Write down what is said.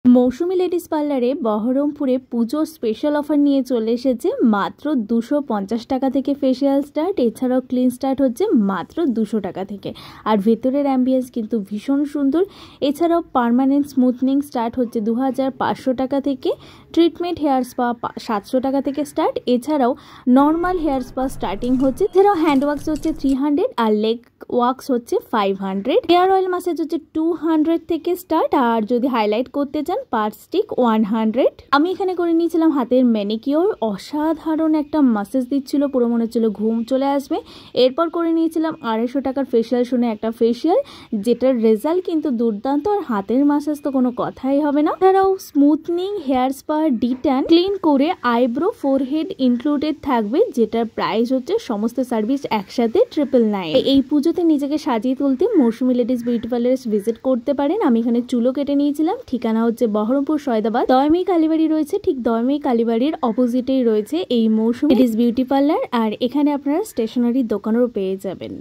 মৌসুমী ladies পার্লারে বহরমপুরে পুজো special offer নিয়ে চলে এসেছে। মাত্র 250 টাকা থেকে ফেসিয়াল স্টার্ট, এছাড়াও ক্লিন স্টার্ট হচ্ছে মাত্র 200 টাকা থেকে। আর ভেতরের অ্যাম্বিয়েন্স কিন্তু ভীষণ সুন্দর। এছাড়াও পার্মানেন্ট স্মুথনিং স্টার্ট হচ্ছে 2500 টাকা থেকে, ট্রিটমেন্ট হেয়ার স্পা 700 টাকা থেকে স্টার্ট। এছাড়াও নর্মাল হেয়ার স্পা স্টার্টিং হচ্ছে, এছাড়াও হ্যান্ড ওয়াক্স হচ্ছে 300 আর লেগ ওয়াক্স হচ্ছে 500। হেয়ার অয়েল মাসাজ হচ্ছে 200 থেকে স্টার্ট, আর যদি হাইলাইট করতে চান পার স্টিক 100। আমি এখানে করে নিয়েছিলাম হাতের ম্যানিকিওর, অসাধারণ একটা মাসাজ দিচ্ছিল, পুরো মনে হচ্ছিল ঘুম চলে আসবে। এরপর করে নিয়েছিলাম 250 টাকার ফেসিয়াল শুনে একটা ফেসিয়াল, যেটার রেজাল্ট কিন্তু দুর্দান্ত। আর হাতের মাসাজ তো কোনো কথাই হবে না। এছাড়াও smoothening, hair spa, detan, clean করে আইব্রো, ফোরহেড ইনক্লুডেড থাকবে, যেটার প্রাইস হচ্ছে সমস্ত সার্ভিস একসাথে 999। এই পুজোতে নিজেকে সাজিয়ে তুলতে মৌসুমী লেডিস বিউটি পার্লারে ভিজিট করতে পারেন। আমি এখানে চুলও কেটে নিয়েছিলাম। ঠিকানা হচ্ছে বহরমপুর সয়দাবাদ, দয়ামী কালীবাড়ি রয়েছে, ঠিক দয়ামী কালীবাড়ির অপোজিটেই রয়েছে এই মৌসুমী লেডিস বিউটি পার্লার। আর এখানে আপনারা স্টেশনারি দোকানও পেয়ে যাবেন।